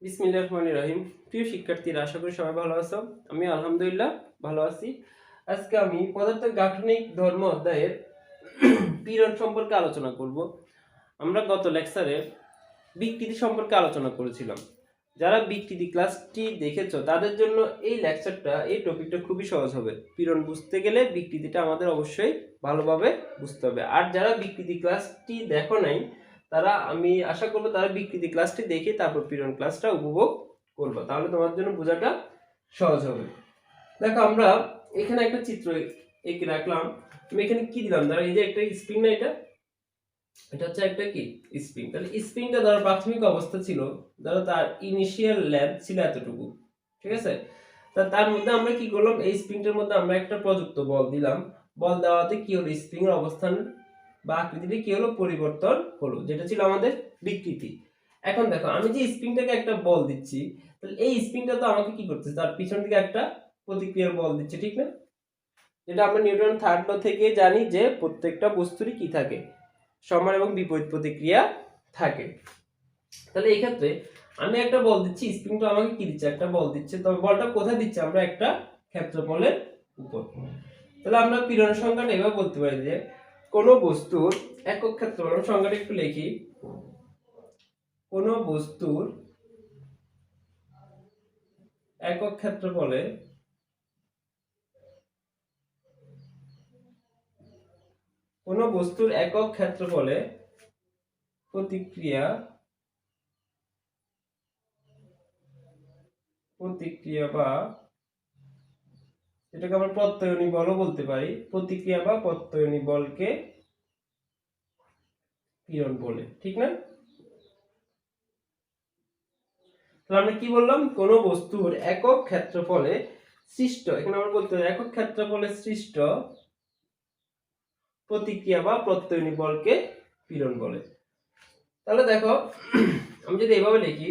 বিসমিল্লাহির রহমানির রহিম। প্রিয় শিক্ষার্থীরা, আশা করি সবাই ভালো আছো। আমি আলহামদুলিল্লাহ ভালো আছি। আজকে আমি পদার্থের গাঠনিক ধর্ম অধ্যায়ের পীড়ন সম্পর্কে আলোচনা করব। আমরা গত লেকচারে বিকৃতি সম্পর্কে আলোচনা করেছিলাম। যারা বিকৃতি ক্লাসটি দেখেছো তাদের জন্য এই লেকচারটা, এই টপিকটা খুবই সহজ হবে। পীড়ন বুঝতে গেলে বিকৃতিটা আমাদের অবশ্যই ভালোভাবে বুঝতে হবে। আর যারা বিকৃতি ক্লাসটি দেখো নাই, তারা, আমি আশা করবো তারা বিকৃতি ক্লাসটি দেখে তারপর পীড়ন ক্লাসটা উপভোগ করবো, তাহলে তোমার জন্য বোঝাটা সহজ হবে। দেখো, আমরা এখানে একটা চিত্র এঁকে রাখলাম। আমি এখানে কি দিলাম, ধরো এই যে একটা স্প্রিং, না এটা হচ্ছে একটা কি স্প্রিং। তাহলে স্প্রিংটা ধরো প্রাথমিক অবস্থা ছিল, ধরো তার ইনিশিয়াল লেন্থ ছিল এতটুকু, ঠিক আছে। তার মধ্যে আমরা কি করলাম, এই স্প্রিংটার মধ্যে আমরা একটা প্রযুক্ত বল দিলাম। বল দেওয়াতে কি হলো, স্প্রিং এর অবস্থান বা আকৃতিতে কি হলো, পরিবর্তন হলো, যেটা ছিল আমাদের বিকৃতি। এখন দেখো, আমি যে স্প্রিংটাকে একটা বল দিচ্ছি, তাহলে এই স্প্রিংটা তো আমাকে কি করতেছে, তার পিছন দিকে একটা প্রতিক্রিয়ার বল দিচ্ছে, ঠিক না? যেটা আমরা নিউটন থার্ড ল থেকে জানি যে প্রত্যেকটা বস্তুরই কি থাকে, সমান এবং বিপরীত প্রতিক্রিয়া থাকে। তাহলে এই ক্ষেত্রে আমি একটা বল দিচ্ছি, স্প্রিংটা আমাকে কি দিচ্ছে, একটা বল দিচ্ছে। তবে বলটা কোথায় দিচ্ছে, আমরা একটা ক্ষেত্রফলের উপর। তাহলে আমরা পীড়নের সংজ্ঞাটা এভাবে বলতে পারি যে কোন বস্তুর একক ক্ষেত্রফল, সংজ্ঞাটা একটু লিখি। কোন বস্তুর একক ক্ষেত্রফলে কোন বস্তুর একক ক্ষেত্রফলে প্রতিক্রিয়া বা এটাকে আমরা প্রত্যয়নী বলও বলতে পারি, প্রতিক্রিয়া বা প্রত্যয়নী বলকে পীড়ন বলে, ঠিক না? তাহলে আমরা কি বললাম, কোন বস্তুর একক ক্ষেত্রফলে সৃষ্ট, এখানে আমরা বলতে পারি একক ক্ষেত্রফলে সৃষ্ট প্রতিক্রিয়া বা প্রত্যয়নী বলকে পীড়ন বলে। তাহলে দেখো, আমি যদি এভাবে লিখি,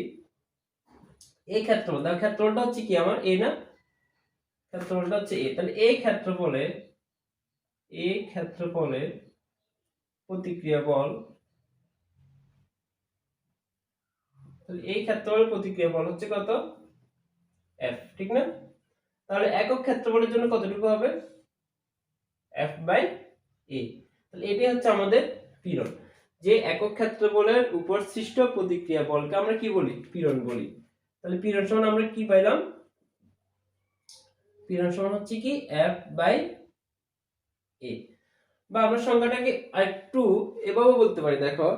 এই ক্ষেত্রফল, দেখো ক্ষেত্রফলটা হচ্ছে কি আমার এ, না? ক্ষেত্রফলটা হচ্ছে এ। তাহলে এই ক্ষেত্রফলে প্রতিক্রিয়া বল, তাহলে এই ক্ষেত্রফলের প্রতিক্রিয়া বল হচ্ছে কত, এফ, ঠিক না? তাহলে একক ক্ষেত্রফলের জন্য কতটুকু হবে, এফ বাই এ। তাহলে এটাই হচ্ছে আমাদের পীড়ন। যে একক ক্ষেত্রফলের উপর সৃষ্ট প্রতিক্রিয়া বলকে আমরা কি বলি, পীড়ন বলি। তাহলে পীড়ন সমান আমরা কি পাইলাম, পীড়ন সমান হচ্ছে কি এফ বাই এ। বা আমরা সংখ্যাটাকে আরেকটু এভাবে বলতে পারি, দেখো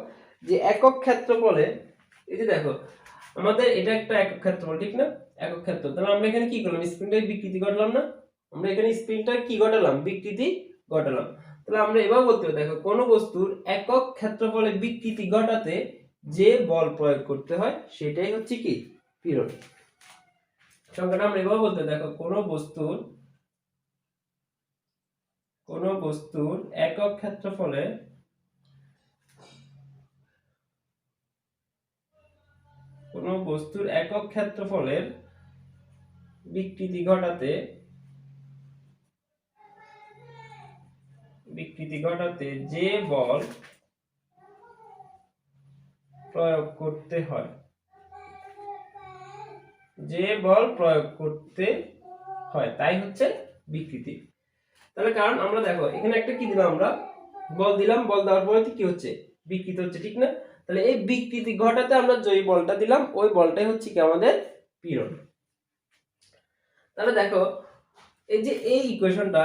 যে একক ক্ষেত্রফলে, এই যে দেখো আমাদের এটা একটা একক ক্ষেত্রফল, ঠিক না? একক ক্ষেত্রফল। তাহলে আমরা এখানে কি করলাম, স্প্রিংটার বিকৃতি ঘটালাম না? আমরা এখানে স্প্রিংটার কি ঘটালাম, বিকৃতি ঘটালাম। তাহলে আমরা এভাবে বলতে পারি, দেখো কোন বস্তুর একক ক্ষেত্রফলে বিকৃতি ঘটাতে যে বল প্রয়োগ করতে হয় সেটাই হচ্ছে কি পীড়ন। সংখ্যাটা আমরা এভাবে বলতে, দেখো কোন বস্তুর একক ক্ষেত্রফলে বিকৃতি ঘটাতে যে বল প্রয়োগ করতে হয়, তাই হচ্ছে বিকৃতি। তাহলে কারণ আমরা দেখো এখানে একটা কি দিলাম, আমরা বল দিলাম, বল দেওয়ার পরে কি হচ্ছে, বিকৃতি হচ্ছে, ঠিক না? তাহলে এই বিকৃতি ঘটাতে আমরা যে বলটা দিলাম, ওই বলটাই হচ্ছে কি আমাদের পীড়ন। তাহলে দেখো এই যে এই ইকুয়েশনটা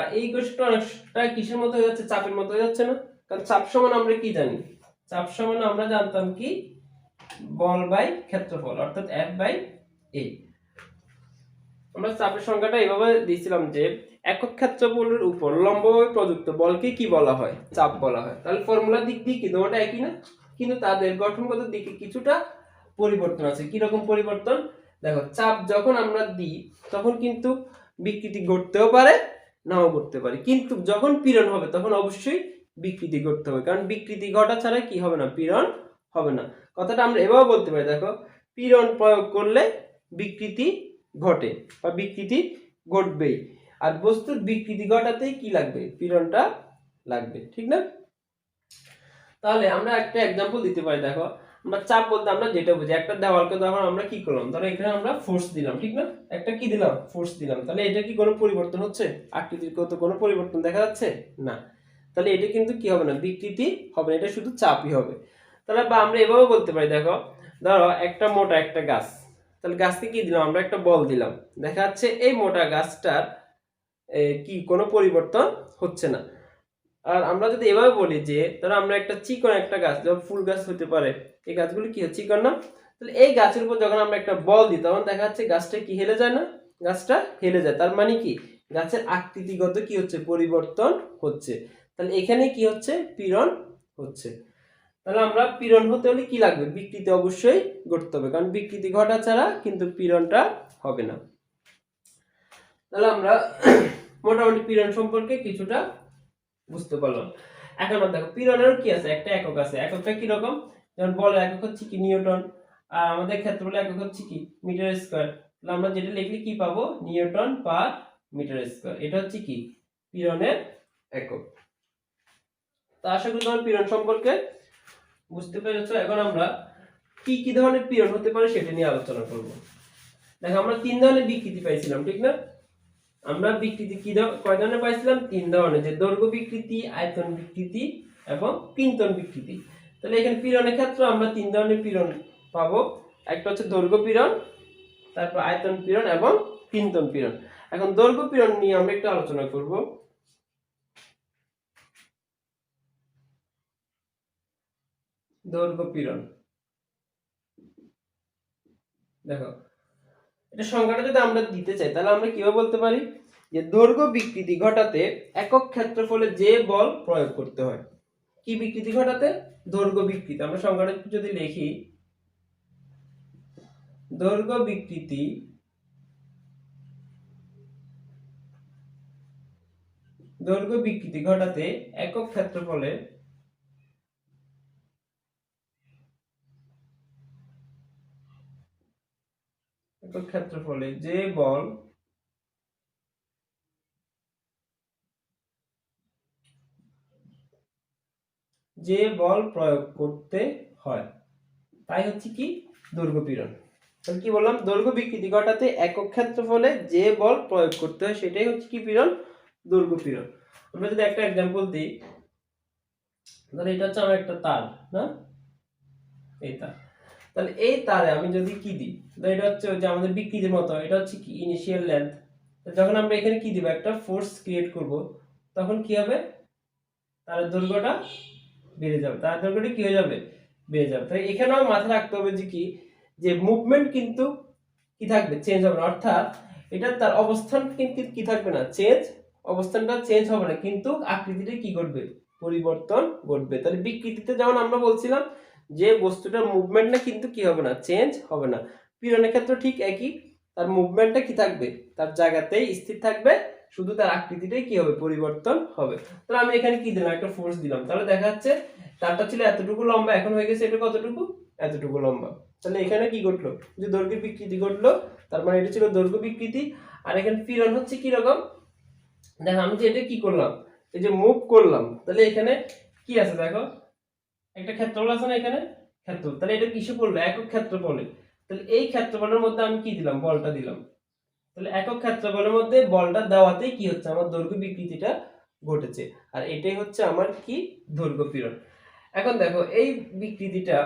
অনেকটা কিসের মতো হয়ে যাচ্ছে, চাপের মতো হয়ে যাচ্ছে না? কারণ চাপ সমান আমরা কি জানি, চাপ সমান আমরা জানতাম কি বল বাই ক্ষেত্রফল, অর্থাৎ এফ বাই এ। আমরা চাপের সংখ্যাটা এইভাবে দিয়েছিলাম যে একক ক্ষেত্রফলের উপর লম্বভাবে প্রযুক্ত বলকে কি বলা হয়, চাপ বলা হয়। তাহলে ফর্মুলার দিক দিয়ে কি দুটোটা একই না? কিন্তু তাদের গঠনগত দিকে কিছুটা পরিবর্তন আছে। কি রকম পরিবর্তন, দেখো চাপ যখন আমরা দিই তখন কিন্তু বিকৃতি ঘটতেও পারে, নাও ঘটতে পারে, কিন্তু যখন পীড়ন হবে তখন অবশ্যই বিকৃতি ঘটতে হবে, কারণ বিকৃতি ঘটা ছাড়া কি হবে না, পীড়ন হবে না। কথাটা আমরা এভাবে বলতে পারি, দেখো পীড়ন প্রয়োগ করলে বিকৃতি ঘটে বা বিকৃতি ঘটবেই, আর বস্তুর বিকৃতি ঘটাতেই কি লাগবে, পীড়নটা লাগবে, ঠিক না? তাহলে আমরা একটা एग्जांपल দিতে পারি, দেখো আমরা চাপ বলতে আমরা যেটা বুঝি, একটা দেওয়ালকে তখন আমরা কি করলাম, ধরো এখানে আমরা ফোর্স দিলাম, ঠিক না, একটা কি দিলাম, ফোর্স দিলাম, তাহলে এটা কি কোনো পরিবর্তন হচ্ছে, আকৃতির তো কোনো পরিবর্তন দেখা যাচ্ছে না, তাহলে এটা কিন্তু কি হবে না, বিকৃতি হবে না, এটা শুধু চাপই হবে। তাহলে বা আমরা এভাবে বলতে পারি, দেখো ধরো একটা মোটা একটা গাছ, তাহলে গাছকে কি দিলাম, আমরা একটা বল দিলাম, দেখা যাচ্ছে এই মোটা গাছটার কি কোনো পরিবর্তন হচ্ছে না। আর আমরা যদি এভাবে বলি যে ধরো আমরা একটা চিকন একটা গাছ, যেমন ফুল গাছ হতে পারে, এই গাছগুলো কি হয়, চিকন না, তাহলে এই গাছের উপর যখন আমরা একটা বল দিই তখন দেখা যাচ্ছে গাছটা কি হেলে যায় না, গাছটা হেলে যায়, তার মানে কি গাছের আকৃতিগত কি হচ্ছে, পরিবর্তন হচ্ছে। তাহলে এখানে কি হচ্ছে, পীড়ন হচ্ছে। তাহলে আমরা পীড়ন হতে হলে কি লাগবে, বিকৃতি অবশ্যই ঘটতে হবে, কারণ বিকৃতি ঘটা ছাড়া কিন্তু পীড়নটা হবে না। তাহলে আমরা মোটামুটি পীড়ন সম্পর্কে কিছুটা বুঝতে পারলাম। এখন দেখো পীড়নের কি আছে, একটা একক আছে, এককটা কি রকম, যেমন বলের একক হচ্ছে কি নিউটন, আর আমাদের ক্ষেত্রফলের একক হচ্ছে কি মিটার স্কয়ার, তাহলে আমরা যেটা লিখলে কি পাবো, নিউটন পার মিটার স্কয়ার, এটা হচ্ছে কি পীড়নের একক। তো আশা করি তোমার পীড়ন সম্পর্কে বুঝতে পেরেছো। এখন আমরা কি কি ধরনের পীড়ন হতে পারে সেটা নিয়ে আলোচনা করব। দেখো আমরা তিন ধরনের বিকৃতি পাইছিলাম, ঠিক না, আমরা বিকৃতি কি কয় ধরনের পাইছিলাম, তিন ধরনের, যে দৈর্ঘ্য বিকৃতি, আয়তন বিকৃতি এবং পিন্তন বিকৃতি। তাহলে এখানে পীড়নের ক্ষেত্রে আমরা তিন ধরনের পীড়ন পাবো, একটা হচ্ছে দৈর্ঘ্য পীড়ন, তারপর আয়তন পীড়ন এবং পিন্তন পীড়ন। এখন দৈর্ঘ্য পীড়ন নিয়ে আমরা একটু আলোচনা করব। দৈর্ঘ্য পীড়ন, দেখো এটা সংজ্ঞাটা যদি আমরা দিতে চাই তাহলে আমরা কিভাবে বলতে পারি, যে দৈর্ঘ্য বিকৃতি ঘটাতে একক ক্ষেত্রফলে যে বল প্রয়োগ করতে হয়। কি বিকৃতি ঘটাতে, দৈর্ঘ্য বিকৃতি, আমরা সংজ্ঞাটা যদি লিখি, দৈর্ঘ্য বিকৃতি ঘটাতে একক ক্ষেত্রফলে যে বল প্রয়োগ করতে হয় তাই হচ্ছে কি দৈর্ঘ্য পীড়ন। তাহলে কি বললাম, দৈর্ঘ্য বিকৃতি ঘটাতে একক ক্ষেত্রফলে যে বল প্রয়োগ করতে হয় সেটাই হচ্ছে কি পীড়ন, দৈর্ঘ্য পীড়ন। আমরা যদি একটা एग्जांपल দিই, ধরো এটা হচ্ছে আমার একটা তার না, এই তার, তাহলে এই তারে আমি যদি কি দিই, এটা হচ্ছে যে আমাদের বিকৃতির মতো, এটা হচ্ছে কি ইনিশিয়াল লেন্থ, যখন আমরা এখানে কি দিব, একটা ফোর্স ক্রিয়েট করব, তখন কি হবে, তার দৈর্ঘ্যটা বেড়ে যাবে, তার দৈর্ঘ্যটা কি হয়ে যাবে, বেড়ে যাবে। তাই এখানেও মাথায় রাখতে হবে যে কি, যে মুভমেন্ট কিন্তু কি থাকবে, চেঞ্জ হবে না, অর্থাৎ এটা তার অবস্থান কিন্তু কি থাকবে না, অবস্থানটা চেঞ্জ হবে না, কিন্তু আকৃতিটা কি ঘটবে, পরিবর্তন ঘটবে। তাহলে বিকৃতিতে যেমন আমরা বলছিলাম যে বস্তুটার মুভমেন্টটা কিন্তু কি হবে না, চেঞ্জ হবে না, পীড়নের ক্ষেত্রে ঠিক একই, তার মুভমেন্টটা কি থাকবে, তার জায়গাতেই স্থির থাকবে, শুধু তার আকৃতিটাই কি হবে, পরিবর্তন হবে। তাহলে আমি এখানে কি দিলাম, একটা ফোর্স দিলাম, তাহলে দেখা যাচ্ছে তারটা ছিল এতটুকু লম্বা, এখন হয়ে গেছে এটা কতটুকু, এতটুকু লম্বা। তাহলে এখানে কি ঘটলো, যে দৈর্ঘ্য বিকৃতি ঘটলো, তার মানে এটা ছিল দৈর্ঘ্য বিকৃতি। আর এখানে পীড়ন হচ্ছে কি রকম, দেখো আমি যে এটা কি করলাম, এই যে মুভ করলাম, তাহলে এখানে কি আছে, দেখো একটা ক্ষেত্রফল আছে না, এখানে ক্ষেত্রফল, তাহলে এটা কিসে পড়লো, একক ক্ষেত্রফলে, তাহলে এই ক্ষেত্রফলের মধ্যে আমি কি দিলাম, বলটা দিলাম, তাহলে একক ক্ষেত্রফলের মধ্যে বলটা দেওয়াতেই কি হচ্ছে, আমার দৈর্ঘ্য বিকৃতিটা ঘটেছে, আর এটাই হচ্ছে আমার কি দৈর্ঘ্য পীড়ন। এখন দেখো এই বিকৃতিটা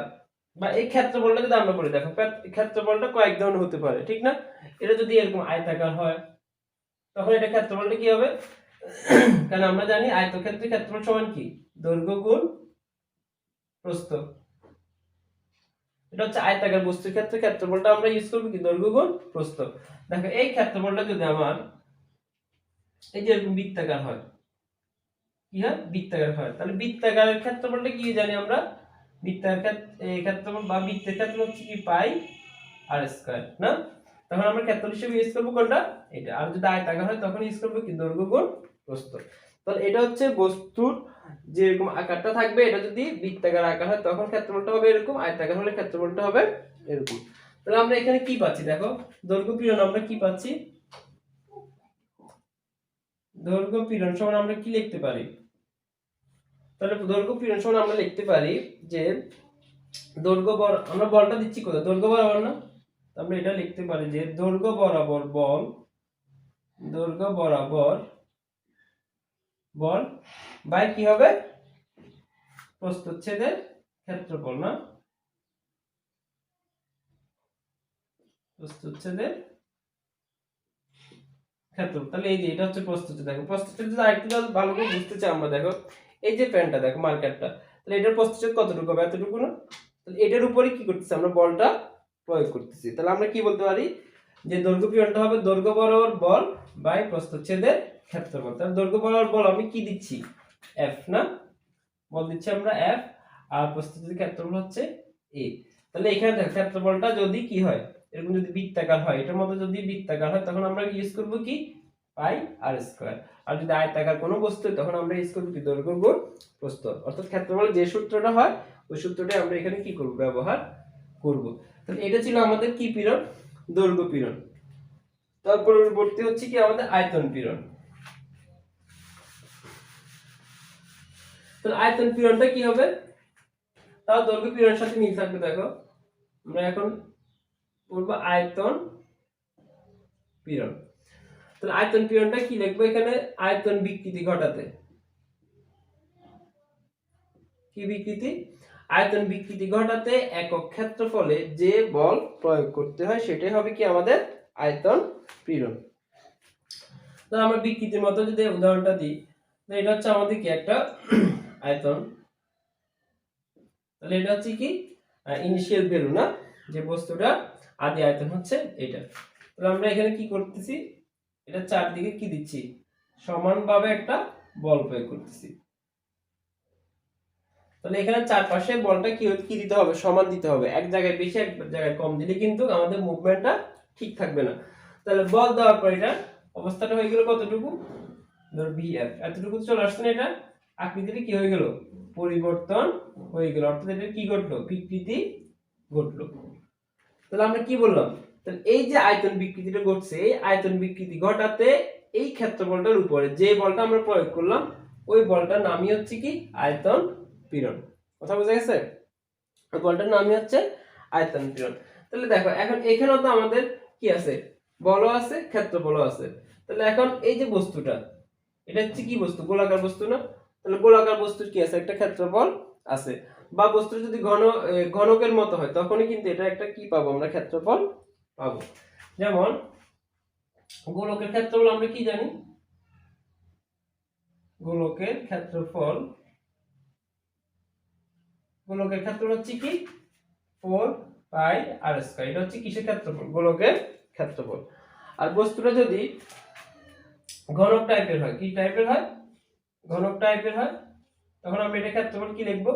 বা এই ক্ষেত্রফলটা যদি আমরা বলি, দেখো ক্ষেত্রফলটা কয়েক ধরনের হতে পারে, ঠিক না, এটা যদি এরকম আয়তাকার হয় তখন এটা ক্ষেত্রফলটা কি হবে, কারণ আমরা জানি আয়তক্ষেত্রের ক্ষেত্রফল সমান কি, দৈর্ঘ্য গুণ প্রস্থ, এটা হচ্ছে আয়তাকার বস্তুর ক্ষেত্রে ক্ষেত্রফলটা আমরা ইউজ করব কি, দৈর্ঘ্য গুণ প্রস্থ। দেখো এই ক্ষেত্রফলটা যদি আমার এই যে এরকম বৃত্তাকার হয়, কি হয়, বৃত্তাকার হয়, তাহলে বৃত্তাকারের ক্ষেত্রফলটা কি জানি আমরা, বৃত্তাকার ক্ষেত্রফল বা বৃত্তের ক্ষেত্রফল হচ্ছে কি পাই আর স্কয়ার না, তখন আমরা ক্ষেত্রফল হিসেবে ইউজ করব কোনটা, এটা। আর যদি আয়তাকার হয় তখন ইউজ করব কি, দৈর্ঘ্য গুণ প্রস্থ। তাহলে এটা হচ্ছে বস্তুর যে এরকম আকারটা থাকবে, এটা যদি বৃত্তাকার আকার হয় তখন ক্ষেত্রফলটা হবে এরকম, আয়তাকার হলে ক্ষেত্রফলটা হবে এরকম। তাহলে আমরা এখানে কি পাচ্ছি, দেখো দৈর্ঘ্য পীড়ন আমরা কি পাচ্ছি, দৈর্ঘ্য পীড়ন সমান আমরা কি লিখতে পারি, তাহলে দৈর্ঘ্য পীড়ন সমান আমরা লিখতে পারি যে দৈর্ঘ্য বর আমরা বলটা দিচ্ছি কোথায়, দৈর্ঘ্য বরাবর না, আমরা এটা লিখতে পারি যে দৈর্ঘ্য বরাবর বল, দৈর্ঘ্য বরাবর বল বাই কি হবে, প্রস্থচ্ছেদের ক্ষেত্রফল না, প্রস্থচ্ছেদের ক্ষেত্রফল। তাহলে এই যে এটা হচ্ছে প্রস্থচ্ছেদ। দেখো প্রস্থচ্ছেদ যদি আরেকটু ভালো করে বুঝতে চাই আমরা, দেখো এই যে পেনটা দেখো মার্কারটা, তাহলে এটার প্রস্থচ্ছেদ কতটুকু হবে, এতটুকু না, তাহলে এটার উপরে কি করতেছি আমরা, বলটা প্রয়োগ করতেছি। তাহলে আমরা কি বলতে পারি যে দৈর্ঘ্য পীড়নটা হবে দৈর্ঘ্য বরাবর বল বাই প্রস্থচ্ছেদের ক্ষেত্রফল। তাহলে দৈর্ঘ্য বরাবর বল আমি কি দিচ্ছি, এফ না, বল দিচ্ছি আমরা এফ, আর প্রস্থচ্ছেদের ক্ষেত্রফল হচ্ছে এ। তাহলে এখানে দেখো ক্ষেত্রফলটা যদি কি হয়, এরকম যদি বৃত্তাকার হয়, এটার মধ্যে যদি বৃত্তাকার হয় তখন আমরা ইউজ করব কি পাই আর স্কয়ার, আর যদি আয়তাকার কোনো বস্তু তখন আমরা ইউজ করব কি দৈর্ঘ্য গুণ প্রস্থ। অর্থাৎ ক্ষেত্রফলের যে সূত্রটা হয় ওই সূত্রটাই আমরা এখানে কি করব, ব্যবহার করব। তাহলে এটা ছিল আমাদের কি পীড়ন, দৈর্ঘ্য পীড়ন। তারপর পরবর্তী হচ্ছে কি আমাদের আয়তন পীড়ন। তাহলে আয়তন পীড়নটা কি হবে, তাও দৈর্ঘ্য পীড়নের সাথে মিল থাকবে। দেখো আমরা এখন বলব আয়তন পীড়ন। তাহলে আয়তন পীড়নটা কি লিখবো, এখানে আয়তন বিকৃতি ঘটাতে, কি বিকৃতি, আয়তন বিকৃতি ঘটাতে একক ক্ষেত্রফলে যে বল প্রয়োগ করতে হয় সেটাই হবে কি আমাদের আয়তন পীড়ন। তাহলে আমরা বিকৃতির মতো যদি উদাহরণটা দিই, তাহলে এটা হচ্ছে আমাদের কি একটা আয়তন, তাহলে এটা হচ্ছে কি ইনিশিয়াল ভ্যালু না, যে বস্তুটা আদি আয়তন হচ্ছে এটা। তাহলে আমরা এখানে কি করতেছি, এটা চারদিকে কি দিচ্ছি, সমানভাবে একটা বল প্রয়োগ করতেছি। তাহলে এখানে চারপাশে বলটা কি দিতে হবে, সমান দিতে হবে, এক জায়গায় বেশি এক জায়গায় কম দিলে কিন্তু আমাদের মুভমেন্টটা ঠিক থাকবে না। তাহলে বল দেওয়ার পর এটা অবস্থাটা হয়ে গেল কতটুকু, ধর ভিএফ, এতটুকু চলে আসছে না, এটা আকৃতিটা কি হয়ে গেল, পরিবর্তন হয়ে গেল, অর্থাৎ এটা কি ঘটলো, বিকৃতি ঘটলো। তাহলে আমরা কি বললাম, তাহলে এই যে আয়তন বিকৃতিটা ঘটছে, এই আয়তন বিকৃতি ঘটাতে এই ক্ষেত্রফলটার উপরে যে বলটা আমরা প্রয়োগ করলাম ওই বলটার নামই হচ্ছে কি আয়তন পীড়ন। কথা বোঝা গেছে, ওই বলটার নামই হচ্ছে আয়তন পীড়ন। তাহলে দেখো এখন এখানেও তো আমাদের কি আছে, বলও আছে ক্ষেত্রফলও আছে। তাহলে এখন এই যে বস্তুটা, এটা হচ্ছে কি বস্তু, গোলাকার বস্তু না, তাহলে গোলাকার বস্তুর কি আছে, একটা ক্ষেত্রফল আছে, বা বস্তু যদি ঘনকের মতো হয় তখনই কিন্তু এটা একটা কি পাবো, আমরা ক্ষেত্রফল পাবো। যেমন গোলকের ক্ষেত্রফল আমরা কি জানি, গোলকের ক্ষেত্রফল, গোলকের ক্ষেত্রফল হচ্ছে কি 4 পাই আর স্কয়ার, এটা হচ্ছে কিসের ক্ষেত্রফল, গোলকের ক্ষেত্রফল। আর বস্তুটা যদি ঘনক টাইপের হয়, কি টাইপের হয়, ঘনক টাইপের হয়, তখন আমরা এটা ক্ষেত্রফল কি লিখব,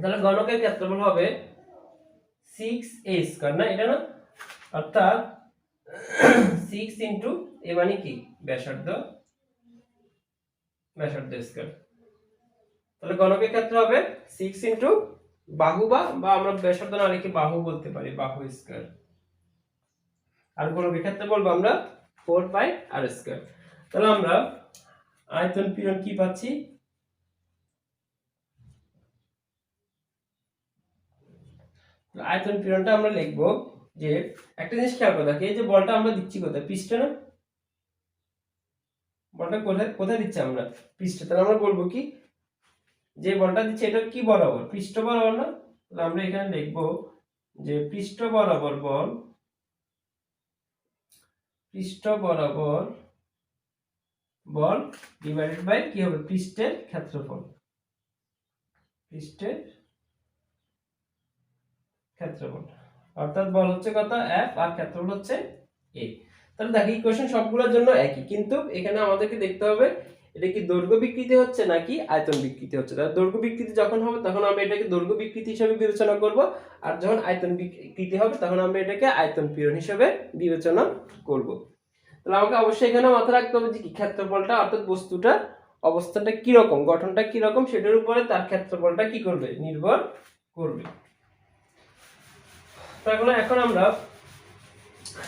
তাহলে ঘনকের ক্ষেত্রফল হবে 6a স্কয়ার না, এটা না, অর্থাৎ 6 ইনটু এ মানে কি ব্যাসার্ধ, ব্যাসার্ধ স্কয়ার। তাহলে ঘনকের ক্ষেত্র হবে 6 ইনটু বাহু, বা আমরা ব্যাসার্ধ না লিখে বাহু বলতে পারি, বাহু স্কয়ার। আর গোলকের ক্ষেত্রে বলবো আমরা 4 পাই আর স্কয়ার। তাহলে আমরা আয়তন পীড়ন কি পাচ্ছি, আয়তন পীড়নটা আমরা লিখব যে একটা জিনিস খেয়াল করে দেখি, এই যে বলটা আমরা দিচ্ছি কোথায়, পৃষ্ঠে না, বলটা কোথায় কোথায় দিচ্ছি আমরা, পৃষ্ঠে। তাহলে আমরা বলবো কি, যে বলটা দিচ্ছি এটা কি বরাবর, পৃষ্ঠ বরাবর না, তাহলে আমরা এখানে লিখব যে পৃষ্ঠ বরাবর বল, পৃষ্ঠ বরাবর বল ডিভাইডেড বাই কি হবে, পৃষ্ঠের ক্ষেত্রফল, পৃষ্ঠের ক্ষেত্রফল। অর্থাৎ বল হচ্ছে কত F আর ক্ষেত্রফল হচ্ছে A। তাহলে দেখো ইকুয়েশন সবগুলোর জন্য একই, কিন্তু এখানে আমাদেরকে দেখতে হবে এটা কি দৈর্ঘ্য বিকৃতি হচ্ছে নাকি আয়তন বিকৃতি হচ্ছে। তাহলে দৈর্ঘ্য বিকৃতি যখন হবে তখন আমরা এটাকে দৈর্ঘ্য বিকৃতি হিসেবে বিবেচনা করব, আর যখন আয়তন বিকৃতি হবে তখন আমরা এটাকে আয়তন পীড়ন হিসেবে বিবেচনা করব। তাহলে আমাকে অবশ্যই এখানে মাথায় রাখতে হবে যে কি ক্ষেত্রফলটা, অর্থাৎ বস্তুটা অবস্থানটা কি রকম, গঠনটা কি রকম, সেটার উপরে তার ক্ষেত্রফলটা কি করবে, নির্ভর করবে। তাহলে এখন আমরা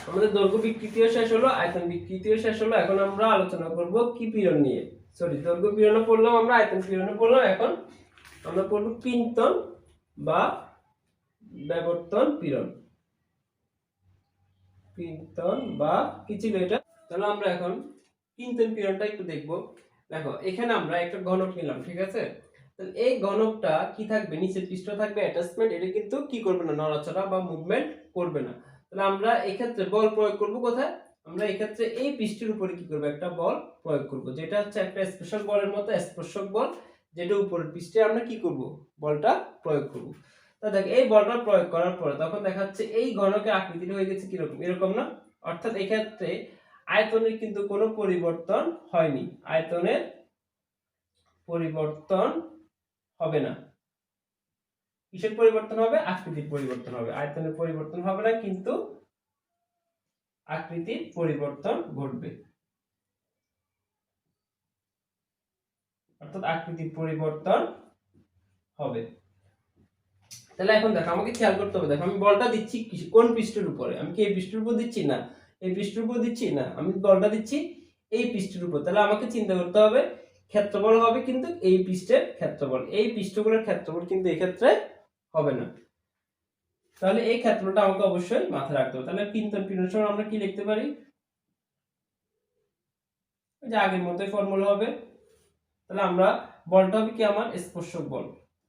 আমাদের দৈর্ঘ্য বিকৃতিও শেষ হলো, আয়তন বিকৃতিও শেষ হলো, এখন আমরা আলোচনা করব কি পীড়ন নিয়ে। সরি দৈর্ঘ্য পীড়নও পড়লাম আমরা, আয়তন পীড়নও পড়লাম। এখন আমরা পড়ব পিন্তন বা ব্যাবর্তন পীড়ন। পিন্তন বা কি ছিল এটা? তাহলে আমরা এখন পিন্তন পীড়নটা একটু দেখব। দেখো এখানে আমরা একটা ঘনক নিলাম, ঠিক আছে? তাহলে এই ঘনকটা কি থাকবে, নিচের পৃষ্ঠ থাকবে অ্যাটাচমেন্ট, এটা কিন্তু কি করবে না, নড়াচড়া বা মুভমেন্ট করবে না। তাহলে আমরা এই ক্ষেত্রে বল প্রয়োগ করব কোথায়? আমরা এই ক্ষেত্রে এই পৃষ্ঠের উপরে কি করব, একটা বল প্রয়োগ করব, যেটা হচ্ছে একটা স্পর্শক বলের মতো স্পর্শক বল, যেটা উপরের পৃষ্ঠে আমরা কি করব, বলটা প্রয়োগ করব। তা দেখ এই বলটা প্রয়োগ করার পরে তখন দেখা যাচ্ছে এই ঘনকের আকৃতিটা হয়ে গেছে কিরকম, এরকম না? অর্থাৎ এই ক্ষেত্রে আয়তনের কিন্তু কোনো পরিবর্তন হয়নি, আয়তনের পরিবর্তন হবে না। কিসের পরিবর্তন হবে? আকৃতির পরিবর্তন হবে। আয়তনের পরিবর্তন হবে না, কিন্তু আকৃতির পরিবর্তন ঘটবে। অর্থাৎ আকৃতির পরিবর্তন হবে। তাহলে এখন দেখো আমাকে খেয়াল করতে হবে, দেখো আমি বলটা দিচ্ছি কোন পৃষ্ঠের উপরে? আমি কি এই পৃষ্ঠের উপর দিচ্ছি? না। এই পৃষ্ঠের উপর দিচ্ছি? না। আমি বলটা দিচ্ছি এই পৃষ্ঠের উপর। তাহলে আমাকে চিন্তা করতে হবে ক্ষেত্রফল হবে কিন্তু এই পৃষ্ঠের ক্ষেত্রফল, এই পৃষ্ঠগুলোর ক্ষেত্রফল কিন্তু এই ক্ষেত্রে হবে না। তাহলে এই ক্ষেত্রটা আমাকে অবশ্যই মাথায় রাখতে হবে। তাহলে পিন্তন পীড়ন সমান আমরা কি লিখতে পারি? যে আগের মতোই ফর্মুলা হবে। তাহলে আমরা বলটা হবে কি আমার স্পর্শক বল,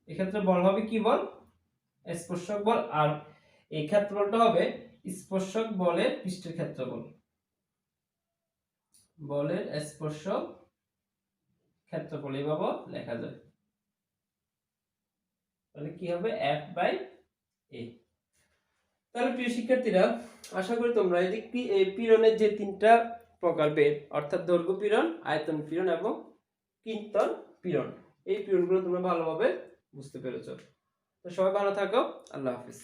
এক্ষেত্রে বল হবে কি বল, স্পর্শক বল। আর এই ক্ষেত্রফলটা হবে স্পর্শক বলের পৃষ্ঠের ক্ষেত্রফল, বলের স্পর্শক ক্ষেত্রফল এইভাবে লেখা যায়। তাহলে কি হবে, F বাই A। তাহলে প্রিয় শিক্ষার্থীরা, আশা করি তোমরা এই পীড়নের যে তিনটা প্রকার বেদ, অর্থাৎ দৈর্ঘ্য পীড়ন, আয়তন পীড়ন এবং পিন্তন পীড়ন, এই পীড়নগুলো তোমরা ভালোভাবে বুঝতে পেরেছো। তো সবাই ভালো থাকো, আল্লাহ হাফিজ।